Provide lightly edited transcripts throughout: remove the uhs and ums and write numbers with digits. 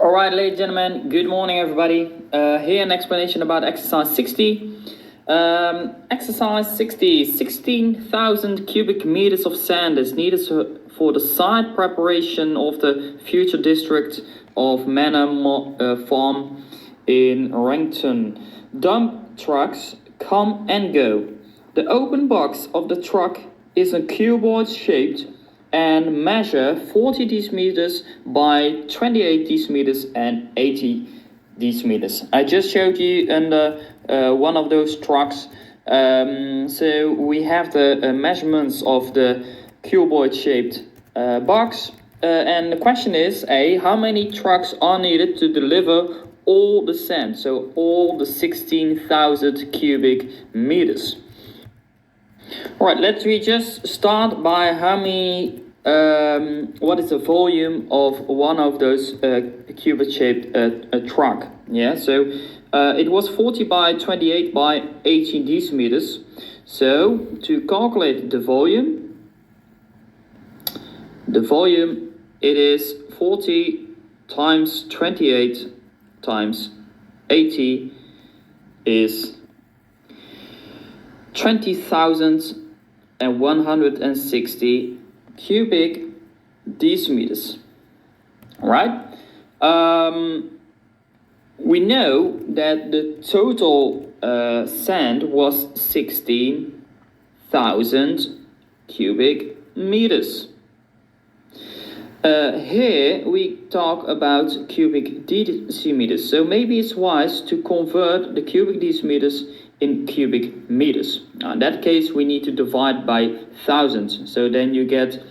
Alright, ladies and gentlemen, good morning everybody. Here an explanation about exercise 60. Exercise 60, 16,000 cubic meters of sand is needed for the site preparation of the future district of Manor Farm in Wrangton. Dump trucks come and go. The open box of the truck is a cuboid shaped and measure 40 decimeters by 28 decimeters and 80 decimeters. I just showed you under one of those trucks. So we have the measurements of the cuboid shaped box. And the question is, how many trucks are needed to deliver all the sand? So all the 16,000 cubic meters. Alright, let's just start by how many, what is the volume of one of those cuboid shaped truck. Yeah, so it was 40 by 28 by 18 decimeters. So to calculate the volume, it is 40 times 28 times 80 is 20,160 cubic decimeters. All right. We know that the total sand was 16,000 cubic meters. Here we talk about cubic decimeters, so maybe it's wise to convert the cubic decimeters in cubic meters. Now in that case we need to divide by 1,000, so then you get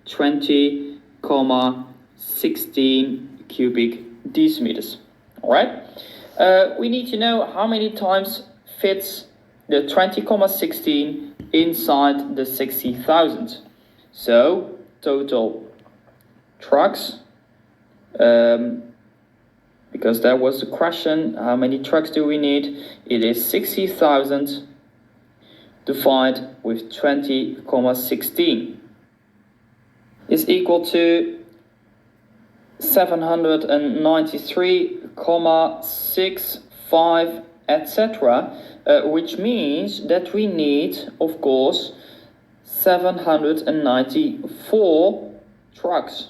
20,16 cubic decimeters. Alright, we need to know how many times fits the 20,16 inside the 60,000. So total trucks, because that was the question, how many trucks do we need? It is 60,000 divided with 20,16 is equal to 793,65, etc., which means that we need, of course, 794 trucks.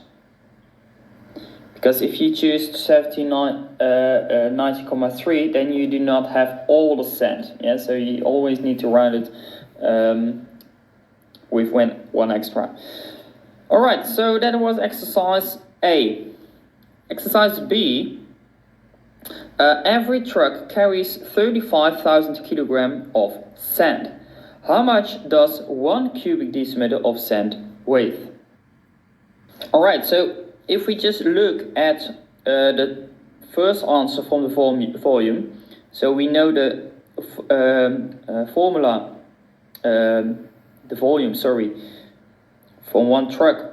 Because if you choose 90,3, then you do not have all the sand. Yeah, so you always need to round it with one extra. All right, so that was exercise A. Exercise B. Every truck carries 35,000 kilograms of sand. How much does 1 cubic decimeter of sand weigh? All right, so if we just look at the first answer from the volume, so we know the formula, the volume, from one truck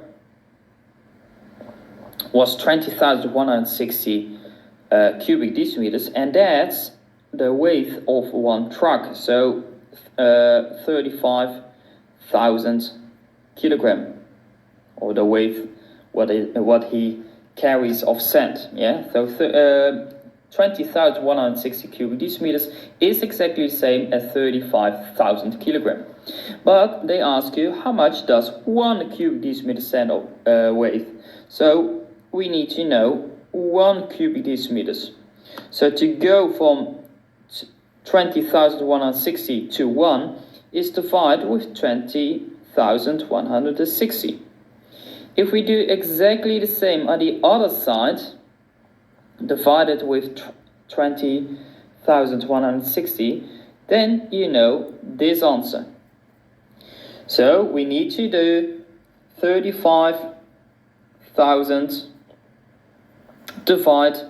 was 20,160 cubic decimeters, and that's the weight of one truck, so 35,000 kilograms, or the weight what he carries of sand. Yeah, so 20,160 cubic decimeters is exactly the same as 35,000 kilograms. But they ask you, how much does 1 cubic decimeter sand weigh? So we need to know 1 cubic decimeters. So to go from 20,160 to 1 is divided with 20,160. If we do exactly the same on the other side, divided with 20,160, then you know this answer. So we need to do 35,000 divided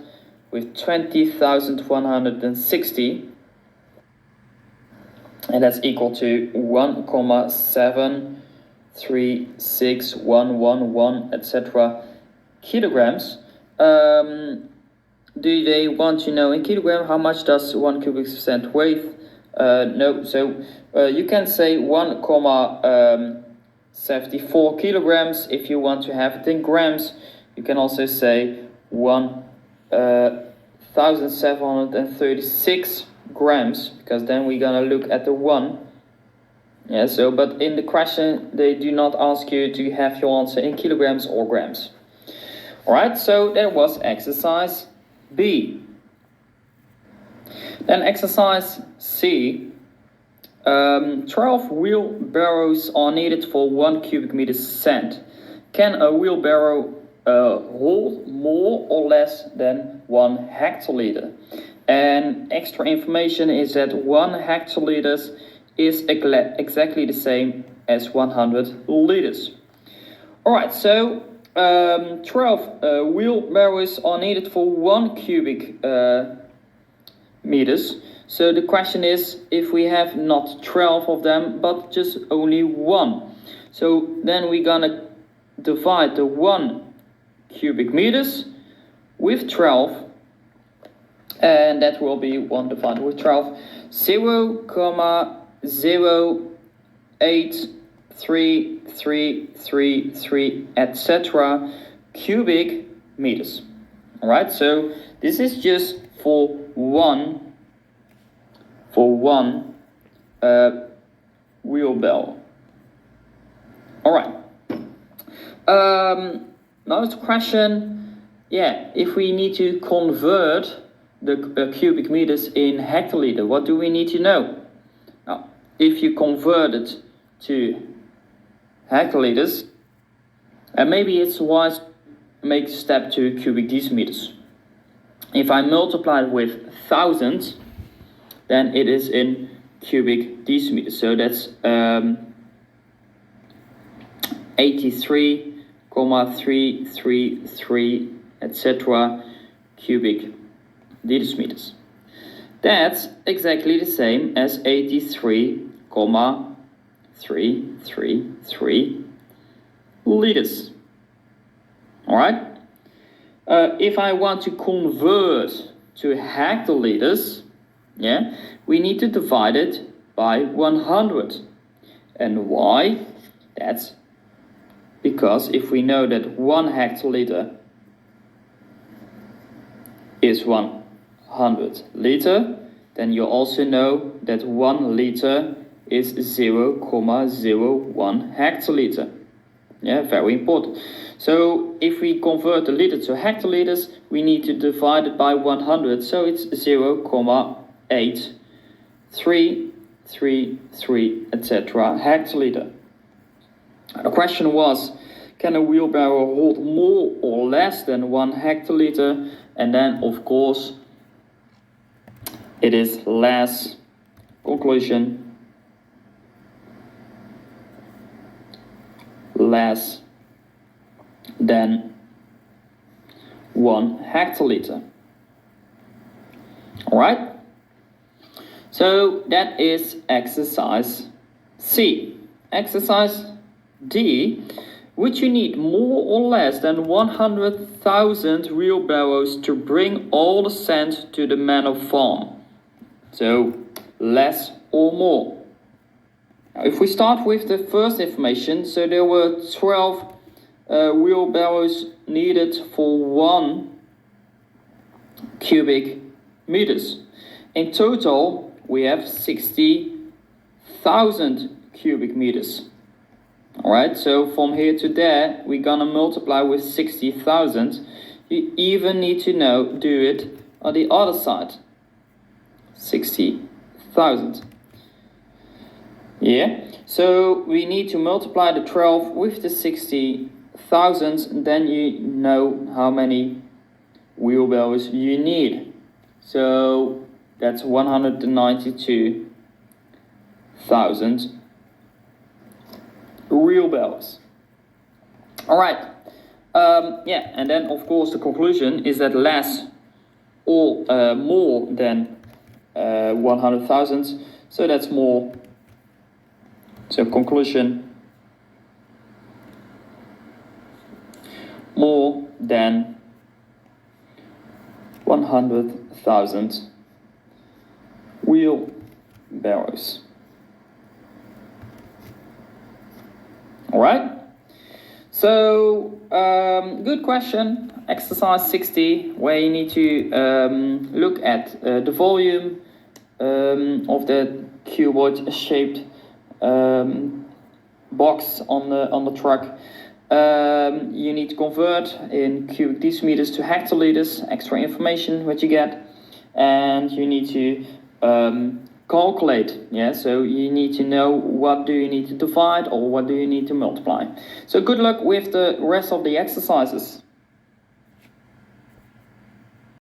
with 20,160, and that's equal to 1,736,111, etc. kilograms. Do they want to know in kilogram how much does 1 cubic cent weigh? No, so you can say 1,74 kilograms. If you want to have it in grams, you can also say 1 1,736 grams, because then we're gonna look at the 1. Yeah, so but in the question they do not ask you to have your answer in kilograms or grams. Alright, so that was exercise B. Then exercise C. 12 wheelbarrows are needed for 1 cubic meter sand. Can a wheelbarrow hold more or less than 1 hectoliter? And extra information is that 1 hectoliter is exactly the same as 100 liters. Alright, so 12 wheelbarrows are needed for 1 cubic meters. So the question is, if we have not 12 of them, but just only 1. So then we're gonna divide the 1 cubic meters with 12, and that will be 1 divided with 12, 0,08333, etc. cubic meters. Alright, so this is just for one wheelbarrow. Alright. Now it's a question, if we need to convert the cubic meters in hectoliter, what do we need to know? Now, if you convert it to hectoliters, and maybe it's wise to make a step to cubic decimeters. If I multiply it with 1,000, then it is in cubic decimeters. So that's 83,333, etc. cubic decimeters. That's exactly the same as 83,333 liters. Alright? If I want to convert to hectoliters, we need to divide it by 100. And why? That's because if we know that 1 hectoliter is 100 liter, then you also know that 1 liter is 0,01 hectoliter. Yeah, very important. So if we convert the liter to hectoliters, we need to divide it by 100. So it's 0,8333, etc. hectoliter. The question was, can a wheelbarrow hold more or less than 1 hectoliter? And then, of course, it is less. Conclusion: less than 1 hectoliter. Alright? So that is exercise C. Exercise D. Would you need more or less than 100,000 wheelbarrows to bring all the sand to the manor farm? So, less or more. Now, if we start with the first information, so there were 12 wheelbarrows needed for 1 cubic meters. In total, we have 60,000 cubic meters. Alright, so from here to there, we're gonna multiply with 60,000. You even need to do it on the other side. 60,000. Yeah, so we need to multiply the 12 with the 60,000, then you know how many wheelbarrows you need. So that's 192,000 wheelbarrows. Alright, and then of course the conclusion is that less or more than 100,000, so that's more. So conclusion: more than 100,000 wheelbarrows. Alright? So, good question. Exercise 60, where you need to look at the volume of the cuboid shaped box on the truck. You need to convert in cubic decimeters to hectoliters, extra information what you get, and you need to calculate. So you need to know what do you need to divide or what do you need to multiply. So good luck with the rest of the exercises.